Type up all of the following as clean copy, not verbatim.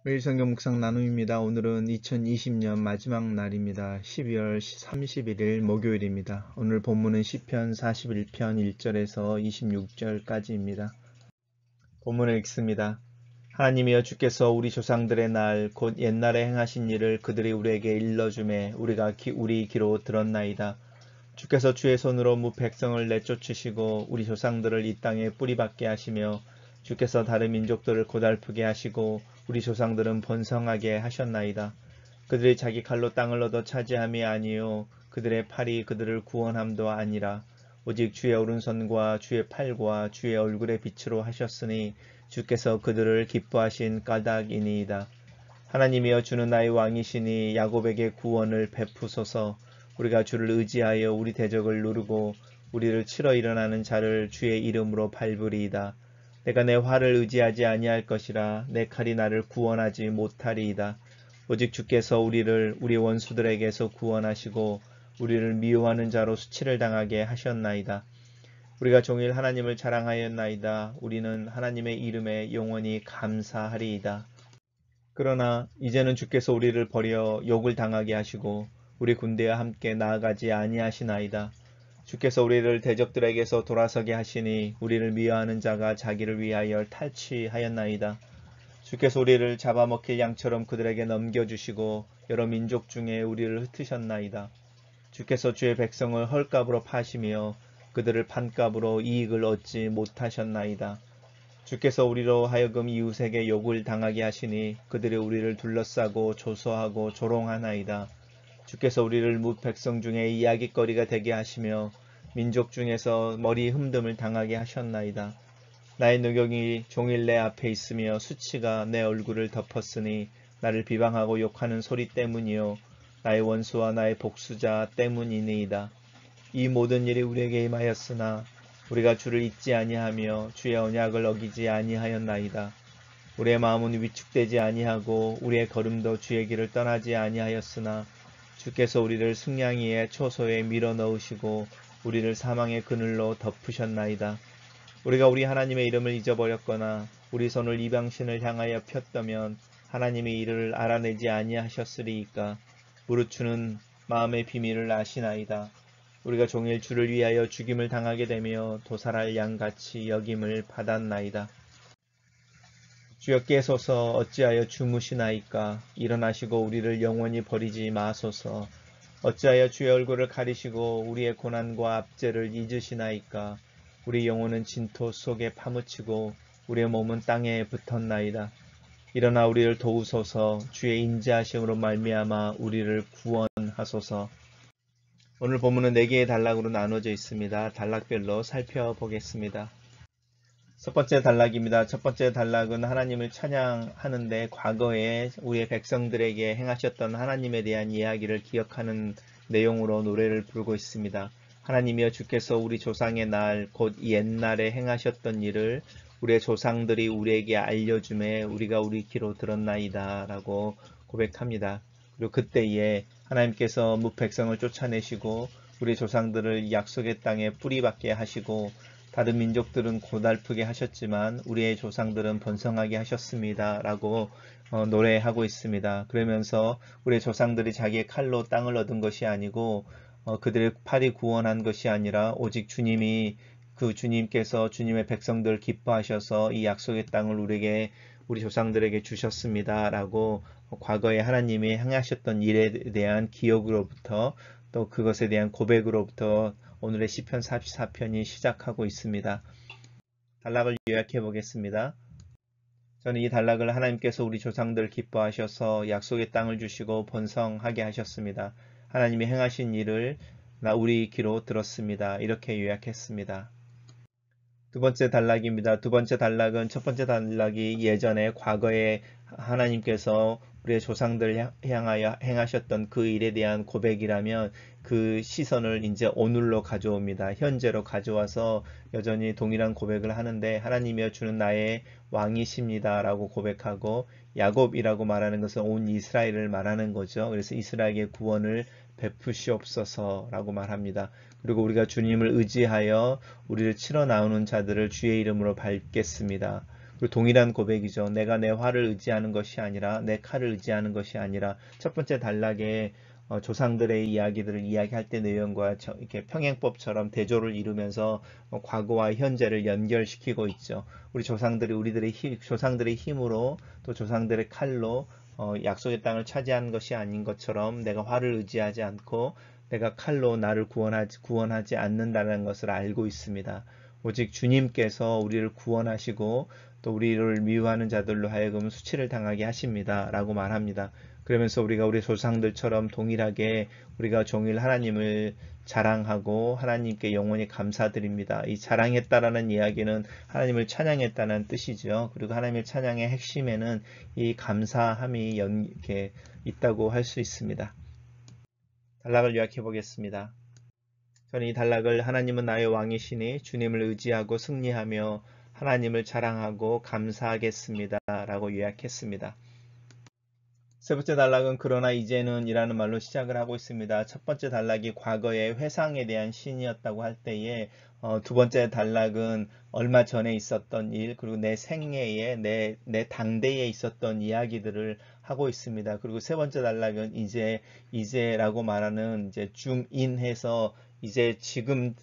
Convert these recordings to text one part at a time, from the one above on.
매일 성경 묵상 나눔입니다. 오늘은 2020년 마지막 날입니다. 12월 31일 목요일입니다. 오늘 본문은 시편 41편 1절에서 26절까지입니다. 본문을 읽습니다. 하나님이여, 주께서 우리 조상들의 날 곧 옛날에 행하신 일을 그들이 우리에게 일러주매 우리가 우리 귀로 들었나이다. 주께서 주의 손으로 백성을 내쫓으시고 우리 조상들을 이 땅에 뿌리박게 하시며 주께서 다른 민족들을 고달프게 하시고 우리 조상들은 번성하게 하셨나이다. 그들이 자기 칼로 땅을 얻어 차지함이 아니요 그들의 팔이 그들을 구원함도 아니라 오직 주의 오른손과 주의 팔과 주의 얼굴의 빛으로 하셨으니 주께서 그들을 기뻐하신 까닭이니이다. 하나님이여, 주는 나의 왕이시니 야곱에게 구원을 베푸소서. 우리가 주를 의지하여 우리 대적을 누르고 우리를 치러 일어나는 자를 주의 이름으로 밟으리이다. 내가 내 활을 의지하지 아니할 것이라 내 칼이 나를 구원하지 못하리이다. 오직 주께서 우리를 우리 원수들에게서 구원하시고 우리를 미워하는 자로 수치를 당하게 하셨나이다. 우리가 종일 하나님을 자랑하였나이다. 우리는 하나님의 이름에 영원히 감사하리이다. 그러나 이제는 주께서 우리를 버려 욕을 당하게 하시고 우리 군대와 함께 나아가지 아니하시나이다. 주께서 우리를 대적들에게서 돌아서게 하시니 우리를 미워하는 자가 자기를 위하여 탈취하였나이다. 주께서 우리를 잡아먹힐 양처럼 그들에게 넘겨주시고 여러 민족 중에 우리를 흩으셨나이다. 주께서 주의 백성을 헐값으로 파시며 그들을 판값으로 이익을 얻지 못하셨나이다. 주께서 우리로 하여금 이웃에게 욕을 당하게 하시니 그들이 우리를 둘러싸고 조소하고 조롱하나이다. 주께서 우리를 백성 중에 이야깃거리가 되게 하시며 민족 중에서 머리 흠듦을 당하게 하셨나이다. 나의 누경이 종일 내 앞에 있으며 수치가 내 얼굴을 덮었으니 나를 비방하고 욕하는 소리 때문이요 나의 원수와 나의 복수자 때문이니이다. 이 모든 일이 우리에게 임하였으나 우리가 주를 잊지 아니하며 주의 언약을 어기지 아니하였나이다. 우리의 마음은 위축되지 아니하고 우리의 걸음도 주의 길을 떠나지 아니하였으나 주께서 우리를 승냥이의 초소에 밀어 넣으시고 우리를 사망의 그늘로 덮으셨나이다. 우리가 우리 하나님의 이름을 잊어버렸거나 우리 손을 이방신을 향하여 폈다면 하나님의 일을 알아내지 아니하셨으리이까. 무릇 주는 마음의 비밀을 아시나이다. 우리가 종일 주를 위하여 죽임을 당하게 되며 도살할 양같이 여김을 받았나이다. 주여, 깨소서. 어찌하여 주무시나이까. 일어나시고 우리를 영원히 버리지 마소서. 어찌하여 주의 얼굴을 가리시고 우리의 고난과 압제를 잊으시나이까. 우리 영혼은 진토 속에 파묻히고 우리의 몸은 땅에 붙었나이다. 일어나 우리를 도우소서. 주의 인자하심으로 말미암아 우리를 구원하소서. 오늘 본문은 4개의 단락으로 나눠져 있습니다. 단락별로 살펴보겠습니다. 첫 번째 단락입니다. 첫 번째 단락은 하나님을 찬양하는데 과거에 우리의 백성들에게 행하셨던 하나님에 대한 이야기를 기억하는 내용으로 노래를 부르고 있습니다. 하나님이여, 주께서 우리 조상의 날 곧 옛날에 행하셨던 일을 우리의 조상들이 우리에게 알려주매 우리가 우리 귀로 들었나이다 라고 고백합니다. 그리고 그때에 하나님께서 백성을 쫓아내시고 우리 조상들을 약속의 땅에 뿌리박게 하시고 다른 민족들은 고달프게 하셨지만 우리의 조상들은 번성하게 하셨습니다 라고 노래하고 있습니다. 그러면서 우리의 조상들이 자기의 칼로 땅을 얻은 것이 아니고 그들의 팔이 구원한 것이 아니라 오직 주님이 주님께서 주님의 백성들을 기뻐하셔서 이 약속의 땅을 우리 조상들에게 주셨습니다 라고 과거에 하나님이 행하셨던 일에 대한 기억으로부터 또 그것에 대한 고백으로부터 오늘의 시편 44편이 시작하고 있습니다. 단락을 요약해 보겠습니다. 저는 이 단락을 하나님께서 우리 조상들을 기뻐하셔서 약속의 땅을 주시고 번성하게 하셨습니다. 하나님이 행하신 일을 우리 귀로 들었습니다. 이렇게 요약했습니다. 두 번째 단락입니다. 두 번째 단락은 첫 번째 단락이 예전에 과거에 하나님께서 우리의 조상들 향하여 행하셨던 그 일에 대한 고백이라면 그 시선을 이제 오늘로 가져옵니다. 현재로 가져와서 여전히 동일한 고백을 하는데 하나님이여, 주는 나의 왕이십니다 라고 고백하고 야곱이라고 말하는 것은 온 이스라엘을 말하는 거죠. 그래서 이스라엘의 구원을 베푸시옵소서 라고 말합니다. 그리고 우리가 주님을 의지하여 우리를 치러 나오는 자들을 주의 이름으로 밟겠습니다. 그리고 동일한 고백이죠. 내가 내 활을 의지하는 것이 아니라 내 칼을 의지하는 것이 아니라 첫 번째 단락에 조상들의 이야기들을 이야기할 때 내용과 이렇게 평행법처럼 대조를 이루면서 과거와 현재를 연결시키고 있죠. 우리 조상들이 조상들의 힘으로 또 조상들의 칼로 약속의 땅을 차지한 것이 아닌 것처럼 내가 활을 의지하지 않고 내가 칼로 나를 구원하지 않는다는 것을 알고 있습니다. 오직 주님께서 우리를 구원하시고 또 우리를 미워하는 자들로 하여금 수치를 당하게 하십니다. 라고 말합니다. 그러면서 우리가 우리 조상들처럼 동일하게 우리가 종일 하나님을 자랑하고 하나님께 영원히 감사드립니다. 이 자랑했다라는 이야기는 하나님을 찬양했다는 뜻이죠. 그리고 하나님의 찬양의 핵심에는 이 감사함이 이렇게 있다고 할 수 있습니다. 단락을 요약해 보겠습니다. 저는 이 단락을 하나님은 나의 왕이시니 주님을 의지하고 승리하며 하나님을 자랑하고 감사하겠습니다. 라고 요약했습니다. 세 번째 단락은 그러나 이제는 이라는 말로 시작을 하고 있습니다. 첫 번째 단락이 과거의 회상에 대한 시인이었다고 할 때에 두 번째 단락은 얼마 전에 있었던 일 그리고 내 생애에 내 당대에 있었던 이야기들을 하고 있습니다. 그리고 세 번째 단락은 이제라고 말하는 이제 줌인해서 이제 지금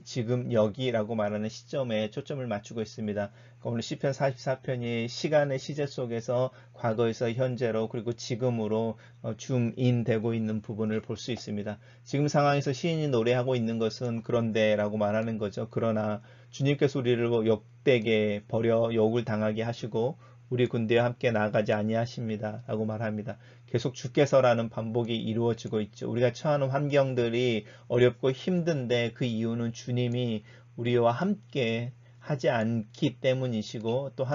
여기라고 말하는 시점에 초점을 맞추고 있습니다. 오늘 시편 44편이 시간의 시제 속에서 과거에서 현재로 그리고 지금으로 줌인 되고 있는 부분을 볼 수 있습니다. 지금 상황에서 시인이 노래하고 있는 것은 그런데 라고 말하는 거죠. 그러나 주님께서 우리를 욕되게 버려 욕을 당하게 하시고 우리 군대와 함께 나아가지 아니하십니다. 라고 말합니다. 계속 주께서라는 반복이 이루어지고 있죠. 우리가 처하는 환경들이 어렵고 힘든데 그 이유는 주님이 우리와 함께 하지 않기 때문이시고 또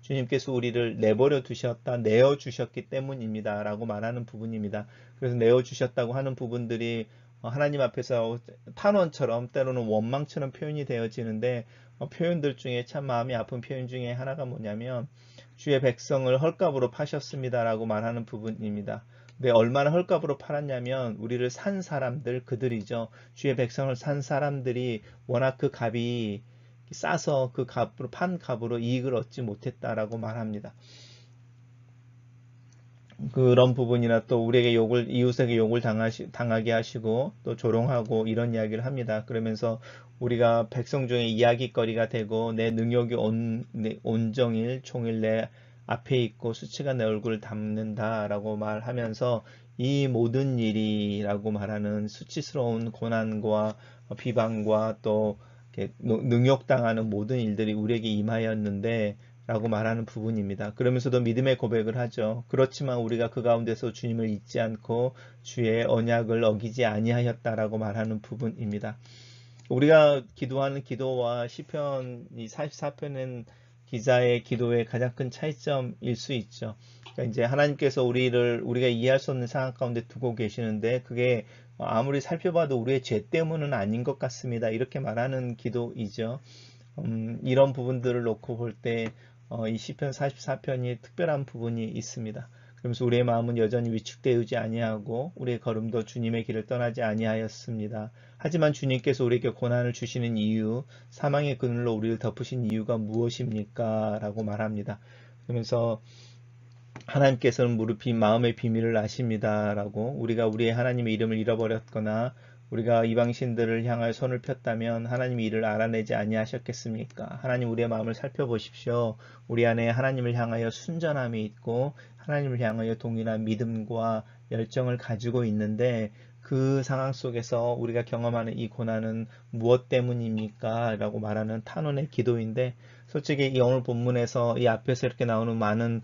주님께서 우리를 내버려 두셨다, 내어 주셨기 때문입니다. 라고 말하는 부분입니다. 그래서 내어 주셨다고 하는 부분들이 하나님 앞에서 탄원처럼 때로는 원망처럼 표현이 되어지는데 표현들 중에 참 마음이 아픈 표현 중에 하나가 뭐냐면 주의 백성을 헐값으로 파셨습니다. 라고 말하는 부분입니다. 근데 얼마나 헐값으로 팔았냐면 우리를 산 사람들 그들이죠. 주의 백성을 산 사람들이 워낙 그 값이 싸서 그 값으로 판 값으로 이익을 얻지 못했다라고 말합니다. 그런 부분이나 또 우리에게 이웃에게 욕을 당하게 하시고 또 조롱하고 이런 이야기를 합니다. 그러면서 우리가 백성 중에 이야기거리가 되고 내 능력이 온종일 총일 내 앞에 있고 수치가 내 얼굴을 담는다라고 말하면서 이 모든 일이라고 말하는 수치스러운 고난과 비방과 또 능욕당하는 모든 일들이 우리에게 임하였는데 라고 말하는 부분입니다. 그러면서도 믿음의 고백을 하죠. 그렇지만 우리가 그 가운데서 주님을 잊지 않고 주의 언약을 어기지 아니하였다라고 말하는 부분입니다. 우리가 기도하는 기도와 시편 44편은 기자의 기도의 가장 큰 차이점일 수 있죠. 그러니까 이제 하나님께서 우리가 이해할 수 없는 상황 가운데 두고 계시는데 그게 아무리 살펴봐도 우리의 죄 때문은 아닌 것 같습니다. 이렇게 말하는 기도이죠. 이런 부분들을 놓고 볼 때 이 시편 44편이 특별한 부분이 있습니다. 그러면서 우리의 마음은 여전히 위축되지 아니하고 우리의 걸음도 주님의 길을 떠나지 아니하였습니다. 하지만 주님께서 우리에게 고난을 주시는 이유, 사망의 그늘로 우리를 덮으신 이유가 무엇입니까? 라고 말합니다. 그러면서 하나님께서는 마음의 비밀을 아십니다. 라고 우리가 우리의 하나님의 이름을 잃어버렸거나 우리가 이방신들을 향하여 손을 폈다면 하나님이 이를 알아내지 아니하셨겠습니까? 하나님 우리의 마음을 살펴보십시오. 우리 안에 하나님을 향하여 순전함이 있고 하나님을 향하여 동일한 믿음과 열정을 가지고 있는데 그 상황 속에서 우리가 경험하는 이 고난은 무엇 때문입니까? 라고 말하는 탄원의 기도인데 솔직히 이 오늘 본문에서 이 앞에서 이렇게 나오는 많은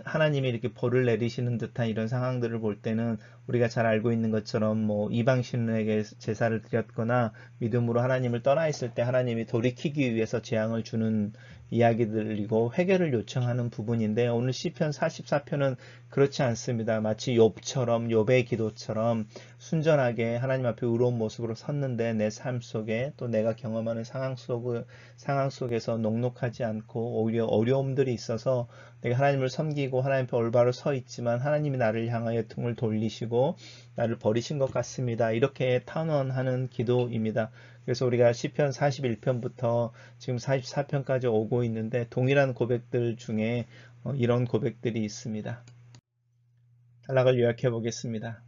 하나님이 이렇게 벌을 내리시는 듯한 이런 상황들을 볼 때는 우리가 잘 알고 있는 것처럼 뭐 이방신에게 제사를 드렸거나 믿음으로 하나님을 떠나 있을 때 하나님이 돌이키기 위해서 재앙을 주는 이야기들이고 회개를 요청하는 부분인데 오늘 시편 44편은 그렇지 않습니다. 마치 욥의 기도처럼 순전하게 하나님 앞에 의로운 모습으로 섰는데 내 삶 속에 또 내가 경험하는 상황 속에서 녹록하지 않고 오히려 어려움들이 있어서 내가 하나님을 섬기고 하나님 앞에 올바로 서 있지만 하나님이 나를 향하여 등을 돌리시고 나를 버리신 것 같습니다. 이렇게 탄원하는 기도입니다. 그래서 우리가 시편 41편부터 지금 44편까지 오고 있는데 동일한 고백들 중에 이런 고백들이 있습니다. 단락을 요약해 보겠습니다.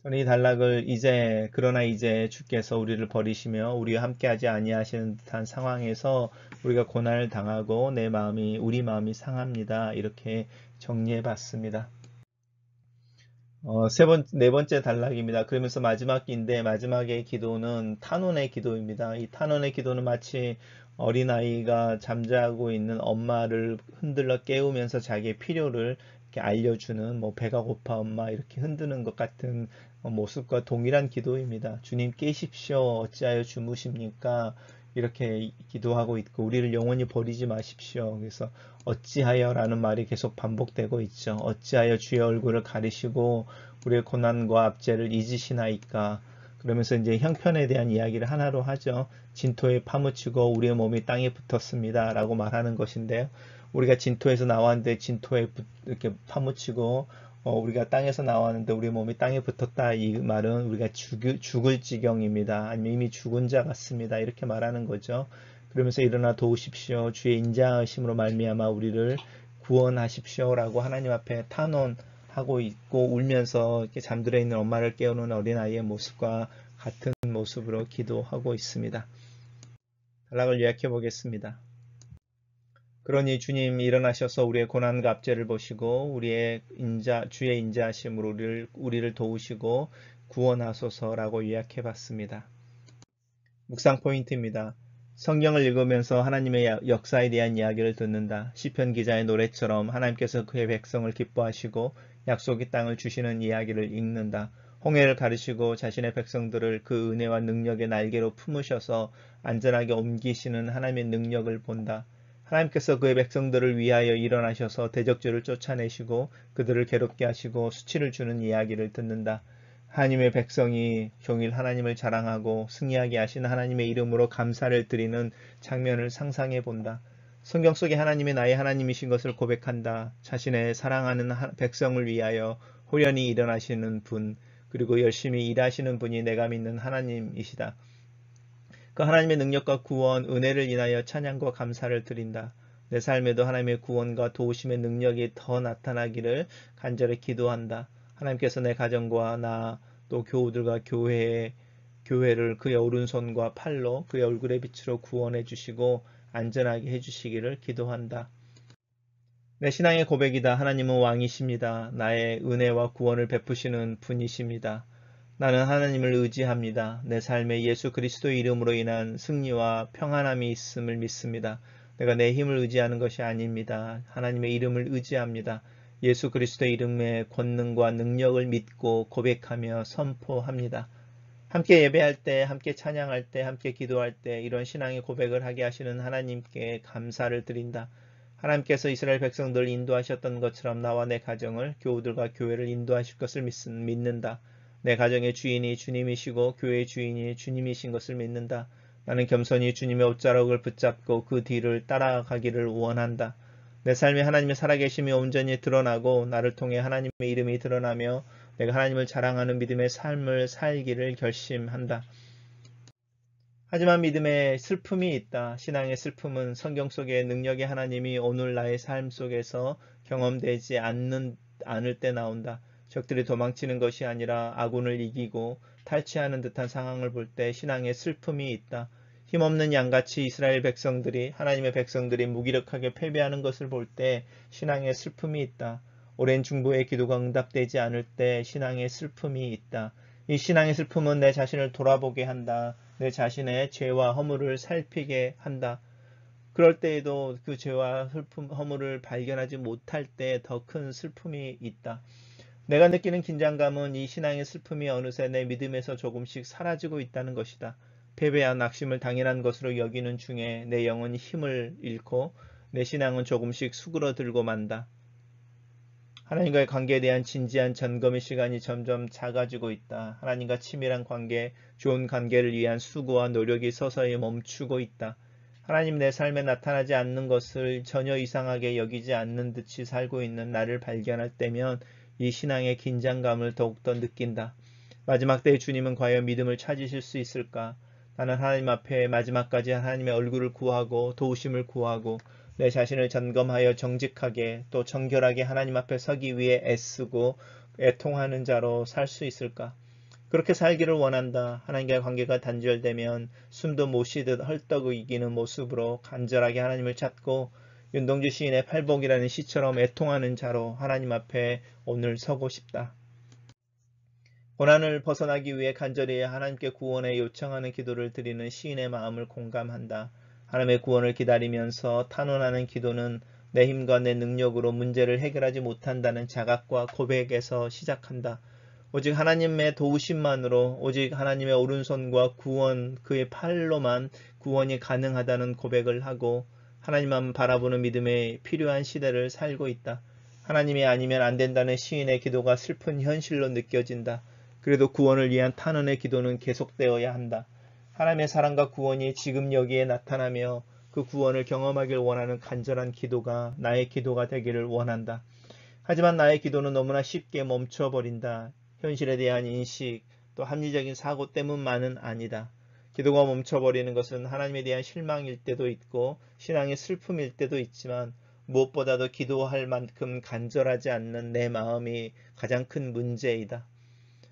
저는 이 단락을 그러나 이제 주께서 우리를 버리시며 우리와 함께하지 아니하시는 듯한 상황에서 우리가 고난을 당하고 우리 마음이 상합니다. 이렇게 정리해 봤습니다. 네 번째 단락입니다. 그러면서 마지막 기인데 마지막의 기도는 탄원의 기도입니다. 이 탄원의 기도는 마치 어린아이가 잠자고 있는 엄마를 흔들러 깨우면서 자기의 필요를 이렇게 알려주는 배가 고파 엄마 이렇게 흔드는 것 같은 모습과 동일한 기도입니다. 주님 깨십시오. 어찌하여 주무십니까? 이렇게 기도하고 있고 우리를 영원히 버리지 마십시오. 그래서 어찌하여라는 말이 계속 반복되고 있죠. 어찌하여 주의 얼굴을 가리시고 우리의 고난과 압제를 잊으시나이까. 그러면서 이제 형편에 대한 이야기를 하나로 하죠. 진토에 파묻히고 우리의 몸이 땅에 붙었습니다. 라고 말하는 것인데요. 우리가 진토에서 나왔는데 진토에 이렇게 파묻히고 우리가 땅에서 나왔는데 우리 몸이 땅에 붙었다. 이 말은 우리가 죽을 지경입니다. 아니면 이미 죽은 자 같습니다. 이렇게 말하는 거죠. 그러면서 일어나 도우십시오. 주의 인자하심으로 말미암아 우리를 구원하십시오라고 하나님 앞에 탄원하고 있고 울면서 이렇게 잠들어 있는 엄마를 깨우는 어린아이의 모습과 같은 모습으로 기도하고 있습니다. 단락을 요약해 보겠습니다. 그러니 주님 일어나셔서 우리의 고난과 압제를 보시고 주의 인자하심으로 우리를 도우시고 구원하소서라고 요약해 봤습니다. 묵상 포인트입니다. 성경을 읽으면서 하나님의 역사에 대한 이야기를 듣는다. 시편 기자의 노래처럼 하나님께서 그의 백성을 기뻐하시고 약속의 땅을 주시는 이야기를 읽는다. 홍해를 가르시고 자신의 백성들을 그 은혜와 능력의 날개로 품으셔서 안전하게 옮기시는 하나님의 능력을 본다. 하나님께서 그의 백성들을 위하여 일어나셔서 대적죄를 쫓아내시고 그들을 괴롭게 하시고 수치를 주는 이야기를 듣는다. 하나님의 백성이 종일 하나님을 자랑하고 승리하게 하신 하나님의 이름으로 감사를 드리는 장면을 상상해 본다. 성경 속에 하나님이 나의 하나님이신 것을 고백한다. 자신의 사랑하는 백성을 위하여 호련히 일어나시는 분, 그리고 열심히 일하시는 분이 내가 믿는 하나님이시다. 그 하나님의 능력과 구원, 은혜를 인하여 찬양과 감사를 드린다. 내 삶에도 하나님의 구원과 도우심의 능력이 더 나타나기를 간절히 기도한다. 하나님께서 내 가정과 나 또 교우들과 교회를 그의 오른손과 팔로 그의 얼굴의 빛으로 구원해 주시고 안전하게 해주시기를 기도한다. 내 신앙의 고백이다. 하나님은 왕이십니다. 나의 은혜와 구원을 베푸시는 분이십니다. 나는 하나님을 의지합니다. 내 삶에 예수 그리스도의 이름으로 인한 승리와 평안함이 있음을 믿습니다. 내가 내 힘을 의지하는 것이 아닙니다. 하나님의 이름을 의지합니다. 예수 그리스도의 이름의 권능과 능력을 믿고 고백하며 선포합니다. 함께 예배할 때, 함께 찬양할 때, 함께 기도할 때 이런 신앙의 고백을 하게 하시는 하나님께 감사를 드린다. 하나님께서 이스라엘 백성들을 인도하셨던 것처럼 나와 내 가정을, 교우들과 교회를 인도하실 것을 믿는다. 내 가정의 주인이 주님이시고 교회의 주인이 주님이신 것을 믿는다. 나는 겸손히 주님의 옷자락을 붙잡고 그 뒤를 따라가기를 원한다. 내 삶에 하나님의 살아계심이 온전히 드러나고 나를 통해 하나님의 이름이 드러나며 내가 하나님을 자랑하는 믿음의 삶을 살기를 결심한다. 하지만 믿음에 슬픔이 있다. 신앙의 슬픔은 성경 속의 능력의 하나님이 오늘 나의 삶 속에서 경험되지 않을 때 나온다. 적들이 도망치는 것이 아니라 아군을 이기고 탈취하는 듯한 상황을 볼 때 신앙의 슬픔이 있다. 힘없는 양같이 이스라엘 백성들이 하나님의 백성들이 무기력하게 패배하는 것을 볼 때 신앙의 슬픔이 있다. 오랜 중보의 기도가 응답되지 않을 때 신앙의 슬픔이 있다. 이 신앙의 슬픔은 내 자신을 돌아보게 한다. 내 자신의 죄와 허물을 살피게 한다. 그럴 때에도 그 죄와 허물을 발견하지 못할 때 더 큰 슬픔이 있다. 내가 느끼는 긴장감은 이 신앙의 슬픔이 어느새 내 믿음에서 조금씩 사라지고 있다는 것이다. 패배와 낙심을 당연한 것으로 여기는 중에 내 영혼이 힘을 잃고 내 신앙은 조금씩 수그러들고 만다. 하나님과의 관계에 대한 진지한 점검의 시간이 점점 작아지고 있다. 하나님과 치밀한 관계, 좋은 관계를 위한 수고와 노력이 서서히 멈추고 있다. 하나님 내 삶에 나타나지 않는 것을 전혀 이상하게 여기지 않는 듯이 살고 있는 나를 발견할 때면 이 신앙의 긴장감을 더욱더 느낀다. 마지막 때에 주님은 과연 믿음을 찾으실 수 있을까? 나는 하나님 앞에 마지막까지 하나님의 얼굴을 구하고 도우심을 구하고 내 자신을 점검하여 정직하게 또 정결하게 하나님 앞에 서기 위해 애쓰고 애통하는 자로 살 수 있을까? 그렇게 살기를 원한다. 하나님과의 관계가 단절되면 숨도 못 쉬듯 헐떡이기는 모습으로 간절하게 하나님을 찾고 윤동주 시인의 팔복이라는 시처럼 애통하는 자로 하나님 앞에 오늘 서고 싶다. 고난을 벗어나기 위해 간절히 하나님께 구원에 요청하는 기도를 드리는 시인의 마음을 공감한다. 하나님의 구원을 기다리면서 탄원하는 기도는 내 힘과 내 능력으로 문제를 해결하지 못한다는 자각과 고백에서 시작한다. 오직 하나님의 도우심만으로, 오직 하나님의 오른손과 구원, 그의 팔로만 구원이 가능하다는 고백을 하고 하나님만 바라보는 믿음에 필요한 시대를 살고 있다. 하나님이 아니면 안 된다는 시인의 기도가 슬픈 현실로 느껴진다. 그래도 구원을 위한 탄원의 기도는 계속되어야 한다. 하나님의 사랑과 구원이 지금 여기에 나타나며 그 구원을 경험하길 원하는 간절한 기도가 나의 기도가 되기를 원한다. 하지만 나의 기도는 너무나 쉽게 멈춰버린다. 현실에 대한 인식, 또 합리적인 사고 때문만은 아니다. 기도가 멈춰버리는 것은 하나님에 대한 실망일 때도 있고 신앙의 슬픔일 때도 있지만 무엇보다도 기도할 만큼 간절하지 않는 내 마음이 가장 큰 문제이다.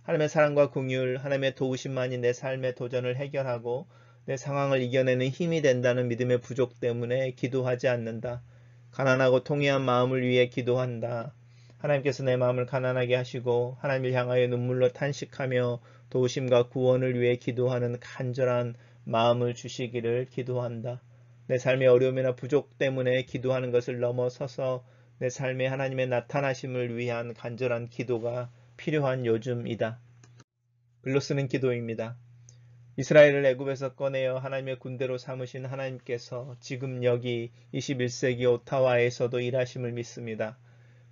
하나님의 사랑과 긍휼, 하나님의 도우심만이 내 삶의 도전을 해결하고 내 상황을 이겨내는 힘이 된다는 믿음의 부족 때문에 기도하지 않는다. 가난하고 통회한 마음을 위해 기도한다. 하나님께서 내 마음을 가난하게 하시고 하나님을 향하여 눈물로 탄식하며 도우심과 구원을 위해 기도하는 간절한 마음을 주시기를 기도한다. 내 삶의 어려움이나 부족 때문에 기도하는 것을 넘어서서 내 삶에 하나님의 나타나심을 위한 간절한 기도가 필요한 요즘이다. 글로 쓰는 기도입니다. 이스라엘을 애굽에서 꺼내어 하나님의 군대로 삼으신 하나님께서 지금 여기 21세기 오타와에서도 일하심을 믿습니다.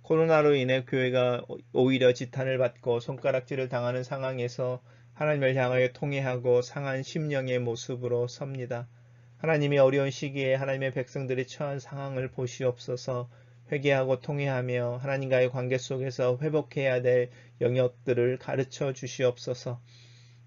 코로나로 인해 교회가 오히려 지탄을 받고 손가락질을 당하는 상황에서 하나님을 향하여 통회하고 상한 심령의 모습으로 섭니다. 하나님이 어려운 시기에 하나님의 백성들이 처한 상황을 보시옵소서. 회개하고 통회하며 하나님과의 관계 속에서 회복해야 될 영역들을 가르쳐 주시옵소서.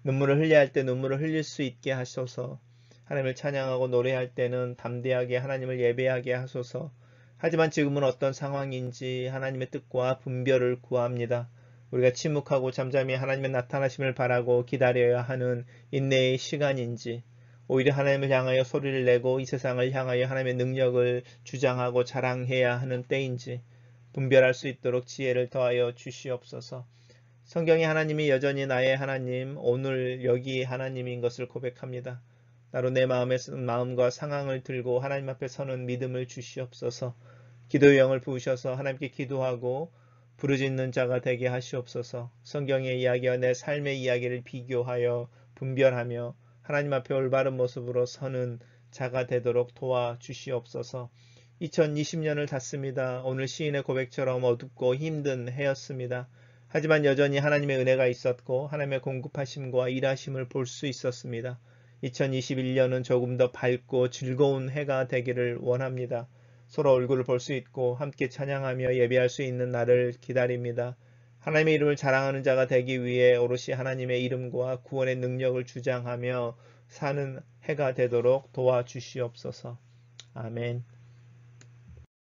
눈물을 흘려야 할 때 눈물을 흘릴 수 있게 하소서. 하나님을 찬양하고 노래할 때는 담대하게 하나님을 예배하게 하소서. 하지만 지금은 어떤 상황인지 하나님의 뜻과 분별을 구합니다. 우리가 침묵하고 잠잠히 하나님의 나타나심을 바라고 기다려야 하는 인내의 시간인지 오히려 하나님을 향하여 소리를 내고 이 세상을 향하여 하나님의 능력을 주장하고 자랑해야 하는 때인지 분별할 수 있도록 지혜를 더하여 주시옵소서. 성경이 하나님이 여전히 나의 하나님, 오늘 여기 하나님인 것을 고백합니다. 나로 내 마음과 상황을 들고 하나님 앞에 서는 믿음을 주시옵소서. 기도의 영을 부으셔서 하나님께 기도하고 부르짖는 자가 되게 하시옵소서. 성경의 이야기와 내 삶의 이야기를 비교하여 분별하며 하나님 앞에 올바른 모습으로 서는 자가 되도록 도와주시옵소서. 2020년을 닫습니다. 오늘 시인의 고백처럼 어둡고 힘든 해였습니다. 하지만 여전히 하나님의 은혜가 있었고 하나님의 공급하심과 일하심을 볼 수 있었습니다. 2021년은 조금 더 밝고 즐거운 해가 되기를 원합니다. 서로 얼굴을 볼 수 있고 함께 찬양하며 예배할 수 있는 날을 기다립니다. 하나님의 이름을 자랑하는 자가 되기 위해 오롯이 하나님의 이름과 구원의 능력을 주장하며 사는 해가 되도록 도와주시옵소서. 아멘.